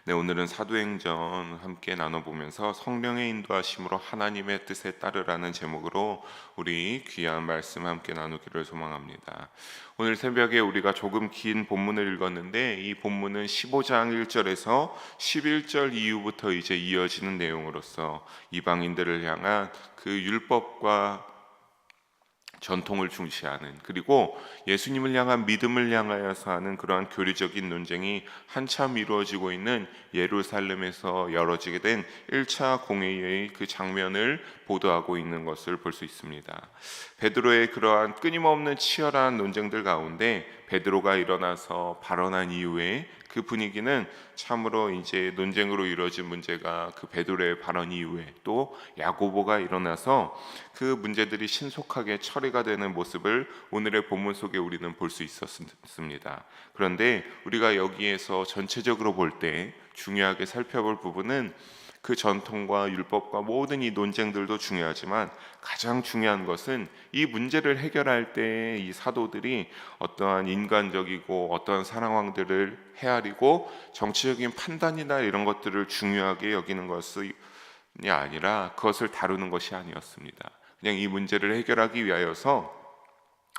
네, 오늘은 사도행전 함께 나눠보면서 성령의 인도하심으로 하나님의 뜻에 따르라는 제목으로 우리 귀한 말씀 함께 나누기를 소망합니다. 오늘 새벽에 우리가 조금 긴 본문을 읽었는데 이 본문은 15장 1절에서 11절 이후부터 이제 이어지는 내용으로서 이방인들을 향한 그 율법과 전통을 중시하는, 그리고 예수님을 향한 믿음을 향하여서 하는 그러한 교리적인 논쟁이 한참 이루어지고 있는 예루살렘에서 열어지게 된 1차 공회의 그 장면을 보도하고 있는 것을 볼 수 있습니다. 베드로의 그러한 끊임없는 치열한 논쟁들 가운데 베드로가 일어나서 발언한 이후에 그 분위기는 참으로 이제 논쟁으로 이루어진 문제가 그 베드로의 발언 이후에 또 야고보가 일어나서 그 문제들이 신속하게 처리가 되는 모습을 오늘의 본문 속에 우리는 볼 수 있었습니다. 그런데 우리가 여기에서 전체적으로 볼 때 중요하게 살펴볼 부분은 그 전통과 율법과 모든 이 논쟁들도 중요하지만 가장 중요한 것은 이 문제를 해결할 때 이 사도들이 어떠한 인간적이고 어떠한 상황들을 헤아리고 정치적인 판단이나 이런 것들을 중요하게 여기는 것이 아니라 그것을 다루는 것이 아니었습니다. 그냥 이 문제를 해결하기 위하여서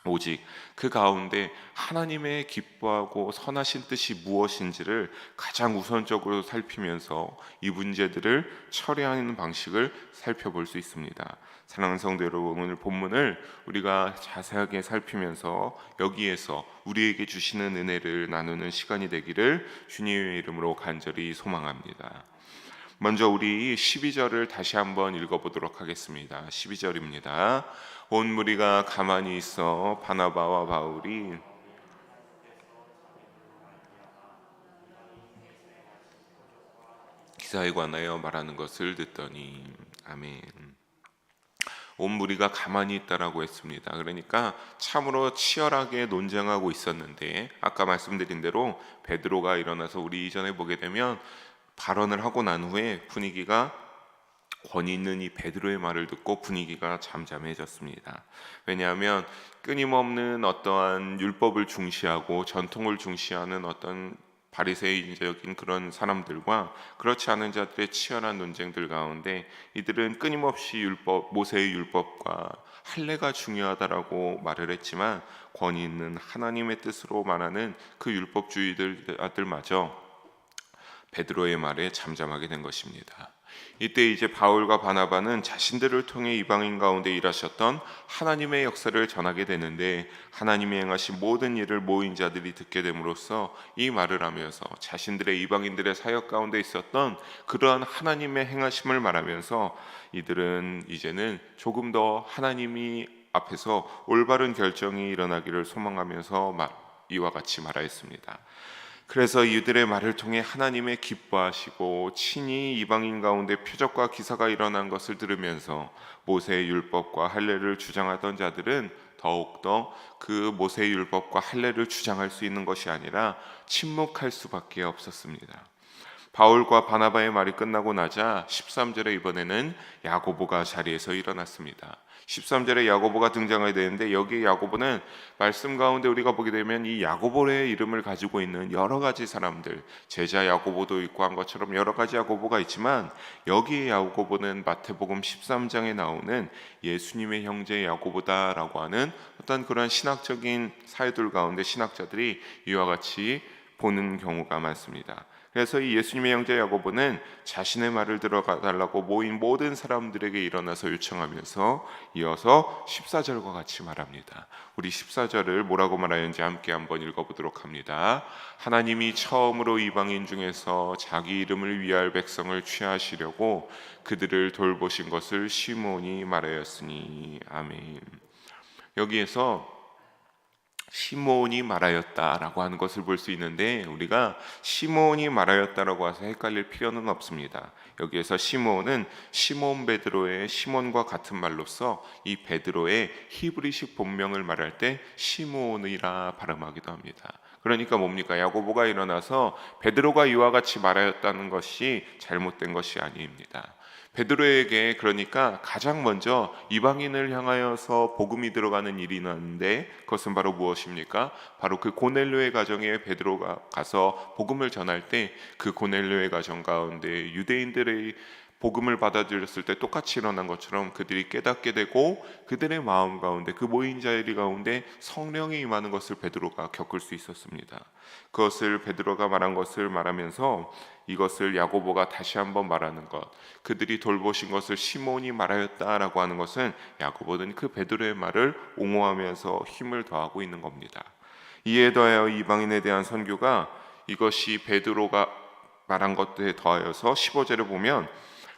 오직 그 가운데 하나님의 기뻐하고 선하신 뜻이 무엇인지를 가장 우선적으로 살피면서 이 문제들을 처리하는 방식을 살펴볼 수 있습니다. 사랑하는 성도 여러분, 오늘 본문을 우리가 자세하게 살피면서 여기에서 우리에게 주시는 은혜를 나누는 시간이 되기를 주님의 이름으로 간절히 소망합니다. 먼저 우리 12절을 다시 한번 읽어보도록 하겠습니다. 12절입니다. 온 무리가 가만히 있어 바나바와 바울이 기사에 관하여 말하는 것을 듣더니. 아멘. 온 무리가 가만히 있다라고 했습니다. 그러니까 참으로 치열하게 논쟁하고 있었는데 아까 말씀드린 대로 베드로가 일어나서 우리 이전에 보게 되면 발언을 하고 난 후에 분위기가 권위 있는 이 베드로의 말을 듣고 분위기가 잠잠해졌습니다. 왜냐하면 끊임없는 어떠한 율법을 중시하고 전통을 중시하는 어떤 바리새인적인 그런 사람들과 그렇지 않은 자들의 치열한 논쟁들 가운데 이들은 끊임없이 모세의 율법과 할례가 중요하다라고 말을 했지만 권위 있는 하나님의 뜻으로 말하는 그 율법주의들마저 베드로의 말에 잠잠하게 된 것입니다. 이때 이제 바울과 바나바는 자신들을 통해 이방인 가운데 일하셨던 하나님의 역사를 전하게 되는데 하나님이 행하신 모든 일을 모인 자들이 듣게 됨으로써 이 말을 하면서 자신들의 이방인들의 사역 가운데 있었던 그러한 하나님의 행하심을 말하면서 이들은 이제는 조금 더 하나님이 앞에서 올바른 결정이 일어나기를 소망하면서 이와 같이 말하였습니다. 그래서 이들의 말을 통해 하나님의 기뻐하시고 친히 이방인 가운데 표적과 기사가 일어난 것을 들으면서 모세의 율법과 할례를 주장하던 자들은 더욱더 그 모세의 율법과 할례를 주장할 수 있는 것이 아니라 침묵할 수밖에 없었습니다. 바울과 바나바의 말이 끝나고 나자 13절에 이번에는 야고보가 자리에서 일어났습니다. 13절에 야고보가 등장하게 되는데 여기 야고보는 말씀 가운데 우리가 보게 되면 이 야고보의 이름을 가지고 있는 여러 가지 사람들, 제자 야고보도 있고 한 것처럼 여러 가지 야고보가 있지만 여기에 야고보는 마태복음 13장에 나오는 예수님의 형제 야고보다라고 하는 어떤 그런 신학적인 사회들 가운데 신학자들이 이와 같이 보는 경우가 많습니다. 그래서 이 예수님의 형제 야고보는 자신의 말을 들어가 달라고 모인 모든 사람들에게 일어나서 요청하면서 이어서 14절과 같이 말합니다. 우리 14절을 뭐라고 말하는지 함께 한번 읽어보도록 합니다. 하나님이 처음으로 이방인 중에서 자기 이름을 위할 백성을 취하시려고 그들을 돌보신 것을 시몬이 말하였으니. 아멘. 여기에서 시몬이 말하였다라고 하는 것을 볼 수 있는데 우리가 시몬이 말하였다라고 해서 헷갈릴 필요는 없습니다. 여기에서 시몬은 시몬 베드로의 시몬과 같은 말로서 이 베드로의 히브리식 본명을 말할 때 시몬이라 발음하기도 합니다. 그러니까 뭡니까? 야고보가 일어나서 베드로가 이와 같이 말하였다는 것이 잘못된 것이 아닙니다. 베드로에게 그러니까 가장 먼저 이방인을 향하여서 복음이 들어가는 일이 있는데 그것은 바로 무엇입니까? 바로 그 고넬료의 가정에 베드로가 가서 복음을 전할 때 그 고넬료의 가정 가운데 유대인들의 복음을 받아들였을 때 똑같이 일어난 것처럼 그들이 깨닫게 되고 그들의 마음 가운데 그 모인 자리 가운데 성령이 임하는 것을 베드로가 겪을 수 있었습니다. 그것을 베드로가 말한 것을 말하면서 이것을 야고보가 다시 한번 말하는 것, 그들이 돌보신 것을 시몬이 말하였다라고 하는 것은 야고보는 그 베드로의 말을 옹호하면서 힘을 더하고 있는 겁니다. 이에 더하여 이방인에 대한 선교가 이것이 베드로가 말한 것에 더하여서 15절을 보면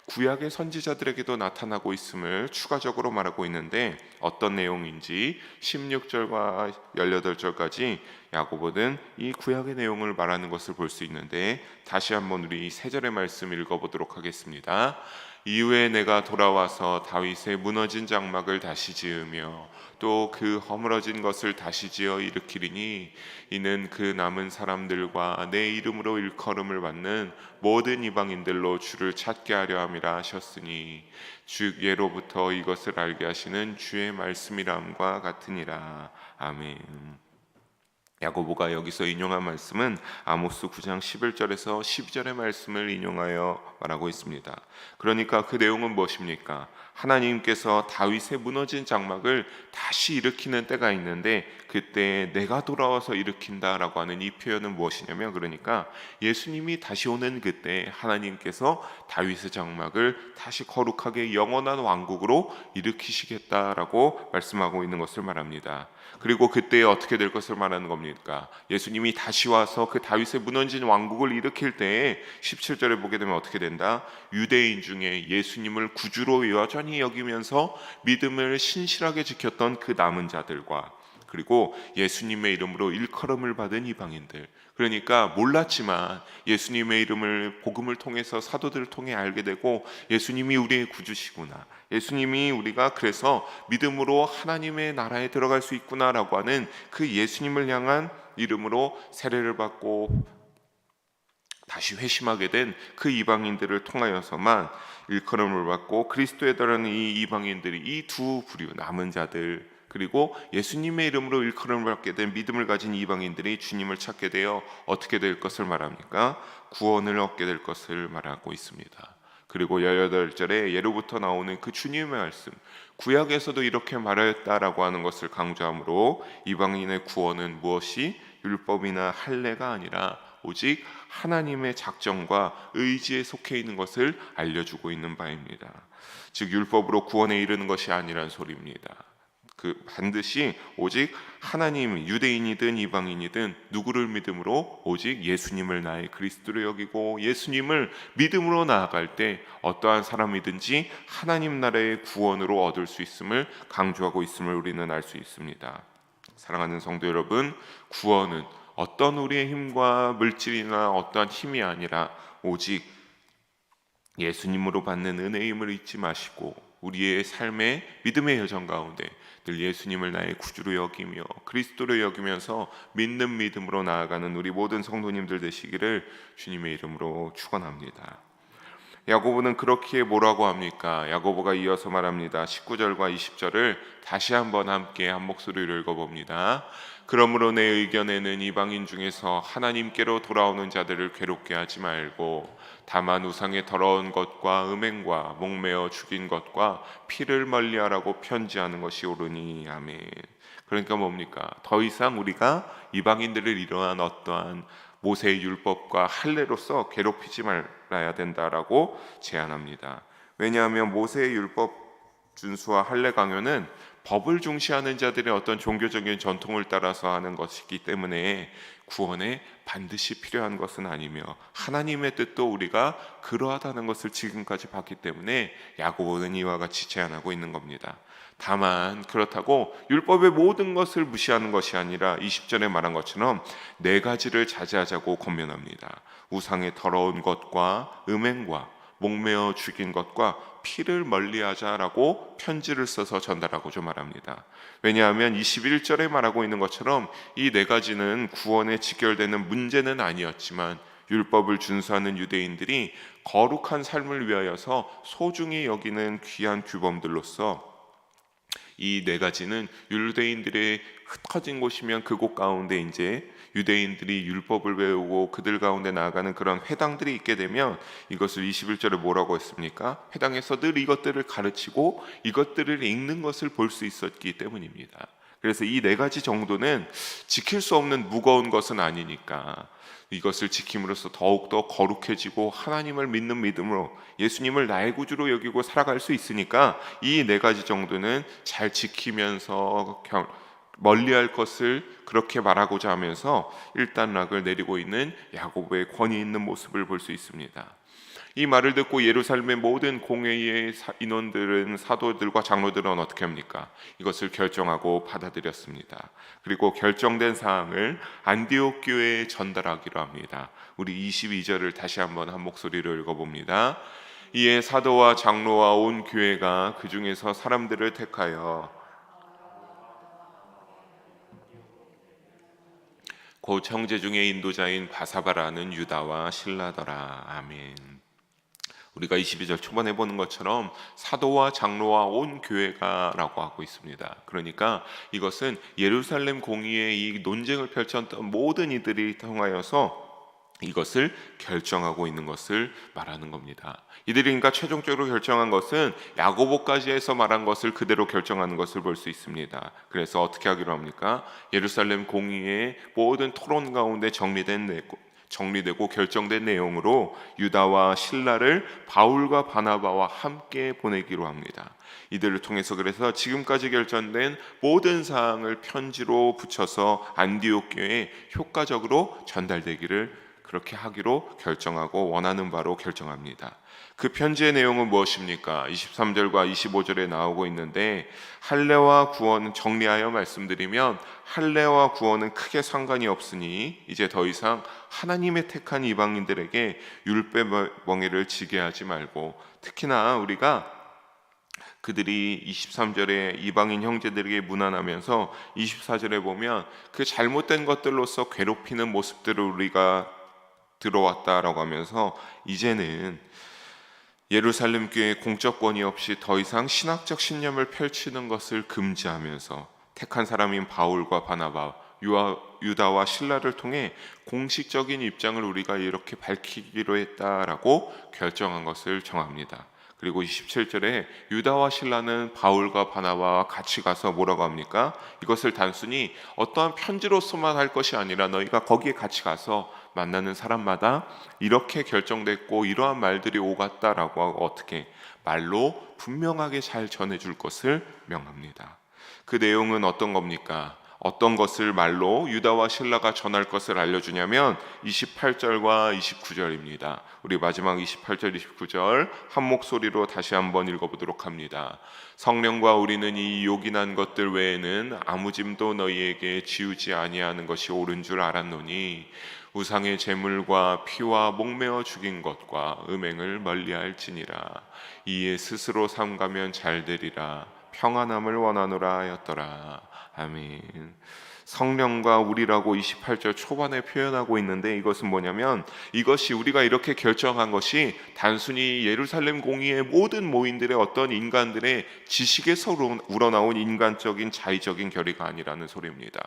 구약의 선지자들에게도 나타나고 있음을 추가적으로 말하고 있는데 어떤 내용인지 16절과 18절까지 야고보는 이 구약의 내용을 말하는 것을 볼 수 있는데 다시 한번 우리 세 절의 말씀 읽어보도록 하겠습니다. 이후에 내가 돌아와서 다윗의 무너진 장막을 다시 지으며 또 그 허물어진 것을 다시 지어 일으키리니 이는 그 남은 사람들과 내 이름으로 일컬음을 받는 모든 이방인들로 주를 찾게 하려 함이라 하셨으니 즉 예로부터 이것을 알게 하시는 주의 말씀이람과 같으니라. 아멘. 야고보가 여기서 인용한 말씀은 아모스 9장 11절에서 12절의 말씀을 인용하여 말하고 있습니다. 그러니까 그 내용은 무엇입니까? 하나님께서 다윗의 무너진 장막을 다시 일으키는 때가 있는데 그때 내가 돌아와서 일으킨다라고 하는 이 표현은 무엇이냐면 그러니까 예수님이 다시 오는 그때 하나님께서 다윗의 장막을 다시 거룩하게 영원한 왕국으로 일으키시겠다라고 말씀하고 있는 것을 말합니다. 그리고 그때 어떻게 될 것을 말하는 겁니까? 예수님이 다시 와서 그 다윗의 무너진 왕국을 일으킬 때에 17절에 보게 되면 어떻게 된다? 유대인 중에 예수님을 구주로 여전히 여기면서 믿음을 신실하게 지켰던 그 남은 자들과 그리고 예수님의 이름으로 일컬음을 받은 이방인들, 그러니까 몰랐지만 예수님의 이름을 복음을 통해서 사도들을 통해 알게 되고 예수님이 우리의 구주시구나, 예수님이 우리가 그래서 믿음으로 하나님의 나라에 들어갈 수 있구나라고 하는 그 예수님을 향한 이름으로 세례를 받고 다시 회심하게 된 그 이방인들을 통하여서만 일컬음을 받고 그리스도에 따르는 이 이방인들이 이 두 부류 남은 자들 그리고 예수님의 이름으로 일컬음을 받게 된 믿음을 가진 이방인들이 주님을 찾게 되어 어떻게 될 것을 말합니까? 구원을 얻게 될 것을 말하고 있습니다. 그리고 18절에 예로부터 나오는 그 주님의 말씀, 구약에서도 이렇게 말하였다라고 하는 것을 강조하므로 이방인의 구원은 무엇이 율법이나 할례가 아니라 오직 하나님의 작정과 의지에 속해 있는 것을 알려주고 있는 바입니다. 즉 율법으로 구원에 이르는 것이 아니란 소리입니다. 그 반드시 오직 하나님, 유대인이든 이방인이든 누구를 믿음으로 오직 예수님을 나의 그리스도로 여기고 예수님을 믿음으로 나아갈 때 어떠한 사람이든지 하나님 나라의 구원으로 얻을 수 있음을 강조하고 있음을 우리는 알 수 있습니다. 사랑하는 성도 여러분, 구원은 어떤 우리의 힘과 물질이나 어떠한 힘이 아니라 오직 예수님으로 받는 은혜임을 잊지 마시고 우리의 삶의 믿음의 여정 가운데 늘 예수님을 나의 구주로 여기며 그리스도로 여기면서 믿는 믿음으로 나아가는 우리 모든 성도님들 되시기를 주님의 이름으로 축원합니다. 야고보는 그렇게 뭐라고 합니까? 야고보가 이어서 말합니다. 19절과 20절을 다시 한번 함께 한 목소리로 읽어봅니다. 그러므로 내 의견에는 이방인 중에서 하나님께로 돌아오는 자들을 괴롭게 하지 말고 다만 우상의 더러운 것과 음행과 목매어 죽인 것과 피를 멀리하라고 편지하는 것이 옳으니. 아멘. 그러니까 뭡니까? 더 이상 우리가 이방인들을 이러한 어떠한 모세의 율법과 할례로서 괴롭히지 말아야 된다라고 제안합니다. 왜냐하면 모세의 율법 준수와 할례 강요는 법을 중시하는 자들의 어떤 종교적인 전통을 따라서 하는 것이기 때문에 구원에 반드시 필요한 것은 아니며 하나님의 뜻도 우리가 그러하다는 것을 지금까지 봤기 때문에 야고보는 이와 같이 제안하고 있는 겁니다. 다만 그렇다고 율법의 모든 것을 무시하는 것이 아니라 20절에 말한 것처럼 네 가지를 자제하자고 권면합니다. 우상의 더러운 것과 음행과 목매어 죽인 것과 피를 멀리하자라고 편지를 써서 전달하고자 말합니다. 왜냐하면 21절에 말하고 있는 것처럼 이 네 가지는 구원에 직결되는 문제는 아니었지만 율법을 준수하는 유대인들이 거룩한 삶을 위하여서 소중히 여기는 귀한 규범들로서 이 네 가지는 유대인들의 흩어진 곳이면 그곳 가운데 이제 유대인들이 율법을 배우고 그들 가운데 나아가는 그런 회당들이 있게 되면 이것을 21절에 뭐라고 했습니까? 회당에서 늘 이것들을 가르치고 이것들을 읽는 것을 볼 수 있었기 때문입니다. 그래서 이 네 가지 정도는 지킬 수 없는 무거운 것은 아니니까 이것을 지킴으로써 더욱더 거룩해지고 하나님을 믿는 믿음으로 예수님을 나의 구주로 여기고 살아갈 수 있으니까 이 네 가지 정도는 잘 지키면서 멀리할 것을 그렇게 말하고자 하면서 일단락을 내리고 있는 야고보의 권위 있는 모습을 볼 수 있습니다. 이 말을 듣고 예루살렘의 모든 공회의 인원들은, 사도들과 장로들은 어떻게 합니까? 이것을 결정하고 받아들였습니다. 그리고 결정된 사항을 안디옥 교회에 전달하기로 합니다. 우리 22절을 다시 한번 한 목소리로 읽어봅니다. 이에 사도와 장로와 온 교회가 그 중에서 사람들을 택하여 곧 형제 중에 인도자인 바사바라는 유다와 실라더라. 아멘. 우리가 22절 초반에 보는 것처럼 사도와 장로와 온 교회가 라고 하고 있습니다. 그러니까 이것은 예루살렘 공의의 이 논쟁을 펼쳤던 모든 이들이 통하여서 이것을 결정하고 있는 것을 말하는 겁니다. 이들이 그러니까 최종적으로 결정한 것은 야고보까지 해서 말한 것을 그대로 결정하는 것을 볼 수 있습니다. 그래서 어떻게 하기로 합니까? 예루살렘 공의의 모든 토론 가운데 정리되고 결정된 내용으로 유다와 실라를 바울과 바나바와 함께 보내기로 합니다. 이들을 통해서 그래서 지금까지 결정된 모든 사항을 편지로 붙여서 안디옥 교회에 효과적으로 전달되기를 그렇게 하기로 결정하고 원하는 바로 결정합니다. 그 편지의 내용은 무엇입니까? 23절과 25절에 나오고 있는데, 할례와 구원은 정리하여 말씀드리면 할례와 구원은 크게 상관이 없으니 이제 더 이상 하나님의 택한 이방인들에게 율법 멍에를 지게 하지 말고, 특히나 우리가 그들이 23절에 이방인 형제들에게 문안하면서 24절에 보면 그 잘못된 것들로서 괴롭히는 모습들을 우리가 들어왔다라고 하면서 이제는 예루살렘 교회에 공적권이 없이 더 이상 신학적 신념을 펼치는 것을 금지하면서 택한 사람인 바울과 바나바, 유다와 실라를 통해 공식적인 입장을 우리가 이렇게 밝히기로 했다라고 결정한 것을 정합니다. 그리고 27절에 유다와 실라는 바울과 바나바와 같이 가서 뭐라고 합니까? 이것을 단순히 어떠한 편지로서만 할 것이 아니라 너희가 거기에 같이 가서 만나는 사람마다 이렇게 결정됐고 이러한 말들이 오갔다라고 하고 어떻게 말로 분명하게 잘 전해줄 것을 명합니다. 그 내용은 어떤 겁니까? 어떤 것을 말로 유다와 실라가 전할 것을 알려주냐면 28절과 29절입니다. 우리 마지막 28절, 29절 한 목소리로 다시 한번 읽어보도록 합니다. 성령과 우리는 이 요긴한 것들 외에는 아무 짐도 너희에게 지우지 아니하는 것이 옳은 줄 알았노니 우상의 제물과 피와 목매어 죽인 것과 음행을 멀리할지니라. 이에 스스로 삼가면 잘되리라. 평안함을 원하노라 하였더라. 아멘. 성령과 우리라고 28절 초반에 표현하고 있는데 이것은 뭐냐면 이것이 우리가 이렇게 결정한 것이 단순히 예루살렘 공의의 모든 모인들의 어떤 인간들의 지식에서 우러나온 인간적인 자의적인 결의가 아니라는 소리입니다.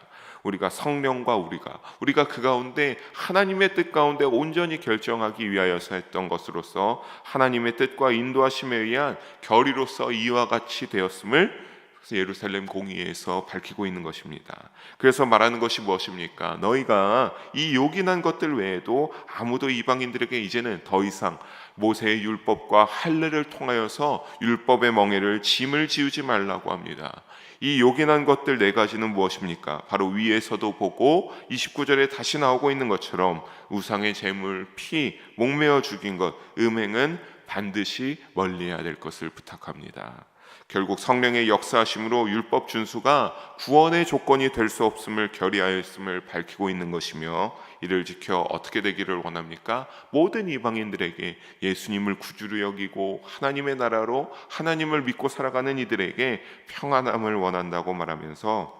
우리가 성령과 우리가 그 가운데 하나님의 뜻 가운데 온전히 결정하기 위하여서 했던 것으로서 하나님의 뜻과 인도하심에 의한 결의로서 이와 같이 되었음을 예루살렘 공의에서 밝히고 있는 것입니다. 그래서 말하는 것이 무엇입니까? 너희가 이 요긴한 것들 외에도 아무도 이방인들에게 이제는 더 이상 모세의 율법과 할례를 통하여서 율법의 멍에를 짐을 지우지 말라고 합니다. 이 요긴한 것들 네 가지는 무엇입니까? 바로 위에서도 보고 29절에 다시 나오고 있는 것처럼 우상의 제물, 피, 목매어 죽인 것, 음행은 반드시 멀리해야 될 것을 부탁합니다. 결국 성령의 역사하심으로 율법 준수가 구원의 조건이 될 수 없음을 결의하였음을 밝히고 있는 것이며 이를 지켜 어떻게 되기를 원합니까? 모든 이방인들에게 예수님을 구주로 여기고 하나님의 나라로 하나님을 믿고 살아가는 이들에게 평안함을 원한다고 말하면서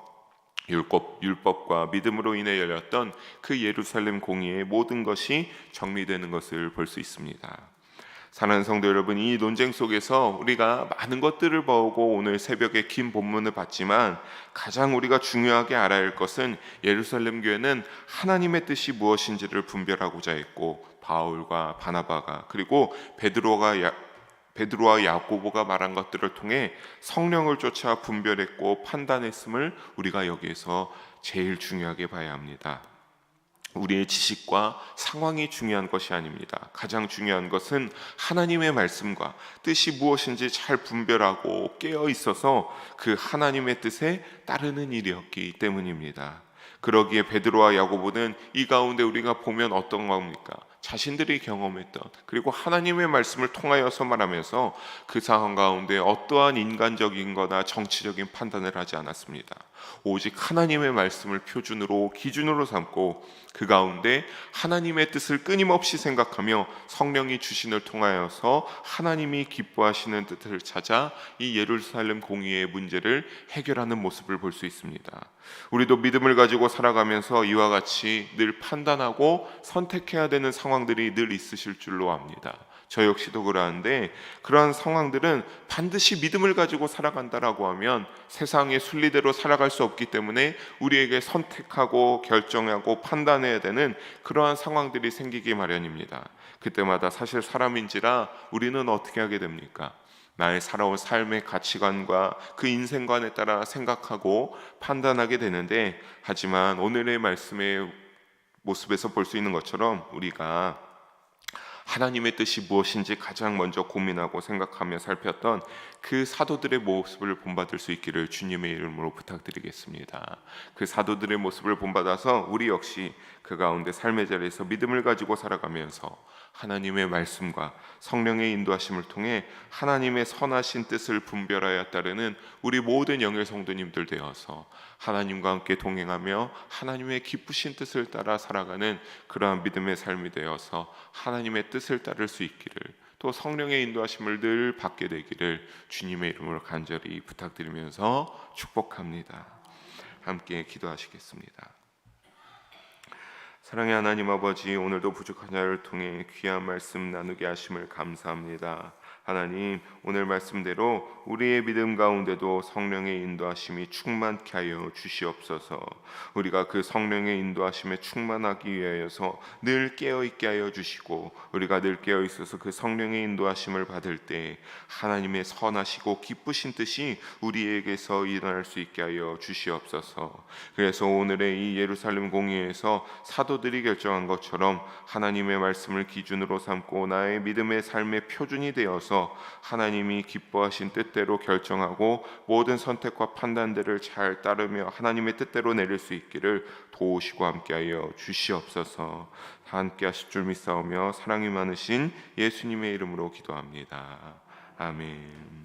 율법과 믿음으로 인해 열렸던 그 예루살렘 공의의 모든 것이 정리되는 것을 볼 수 있습니다. 사랑하는 성도 여러분, 이 논쟁 속에서 우리가 많은 것들을 보고 오늘 새벽에 긴 본문을 봤지만 가장 우리가 중요하게 알아야 할 것은 예루살렘 교회는 하나님의 뜻이 무엇인지를 분별하고자 했고, 바울과 바나바가 그리고 베드로와 야고보가 말한 것들을 통해 성령을 쫓아 분별했고 판단했음을 우리가 여기에서 제일 중요하게 봐야 합니다. 우리의 지식과 상황이 중요한 것이 아닙니다. 가장 중요한 것은 하나님의 말씀과 뜻이 무엇인지 잘 분별하고 깨어 있어서 그 하나님의 뜻에 따르는 일이었기 때문입니다. 그러기에 베드로와 야고보는 이 가운데 우리가 보면 어떤 겁니까? 자신들이 경험했던, 그리고 하나님의 말씀을 통하여서 말하면서 그 상황 가운데 어떠한 인간적인 거나 정치적인 판단을 하지 않았습니다. 오직 하나님의 말씀을 표준으로 기준으로 삼고 그 가운데 하나님의 뜻을 끊임없이 생각하며 성령이 주신을 통하여서 하나님이 기뻐하시는 뜻을 찾아 이 예루살렘 공의의 문제를 해결하는 모습을 볼 수 있습니다. 우리도 믿음을 가지고 살아가면서 이와 같이 늘 판단하고 선택해야 되는 상황들이 늘 있으실 줄로 압니다. 저 역시도 그러한데, 그러한 상황들은 반드시 믿음을 가지고 살아간다라고 하면 세상의 순리대로 살아갈 수 없기 때문에 우리에게 선택하고 결정하고 판단해야 되는 그러한 상황들이 생기기 마련입니다. 그때마다 사실 사람인지라 우리는 어떻게 하게 됩니까? 나의 살아온 삶의 가치관과 그 인생관에 따라 생각하고 판단하게 되는데, 하지만 오늘의 말씀의 모습에서 볼 수 있는 것처럼 우리가 하나님의 뜻이 무엇인지 가장 먼저 고민하고 생각하며 살폈던 그 사도들의 모습을 본받을 수 있기를 주님의 이름으로 부탁드리겠습니다. 그 사도들의 모습을 본받아서 우리 역시 그 가운데 삶의 자리에서 믿음을 가지고 살아가면서 하나님의 말씀과 성령의 인도하심을 통해 하나님의 선하신 뜻을 분별하여 따르는 우리 모든 영의 성도님들 되어서 하나님과 함께 동행하며 하나님의 기쁘신 뜻을 따라 살아가는 그러한 믿음의 삶이 되어서 하나님의 뜻을 따를 수 있기를, 또 성령의 인도하심을 늘 받게 되기를 주님의 이름으로 간절히 부탁드리면서 축복합니다. 함께 기도하시겠습니다. 사랑의 하나님 아버지, 오늘도 부족한 자를 통해 귀한 말씀 나누게 하심을 감사합니다. 하나님, 오늘 말씀대로 우리의 믿음 가운데도 성령의 인도하심이 충만케 하여 주시옵소서. 우리가 그 성령의 인도하심에 충만하기 위하여서 늘 깨어있게 하여 주시고, 우리가 늘 깨어있어서 그 성령의 인도하심을 받을 때 하나님의 선하시고 기쁘신 뜻이 우리에게서 일어날 수 있게 하여 주시옵소서. 그래서 오늘의 이 예루살렘 공의에서 사도들이 결정한 것처럼 하나님의 말씀을 기준으로 삼고 나의 믿음의 삶의 표준이 되어서 하나님이 기뻐하신 뜻대로 결정하고 모든 선택과 판단들을 잘 따르며 하나님의 뜻대로 내릴 수 있기를 도우시고 함께하여 주시옵소서. 함께 하실 줄 믿사오며 사랑이 많으신 예수님의 이름으로 기도합니다. 아멘.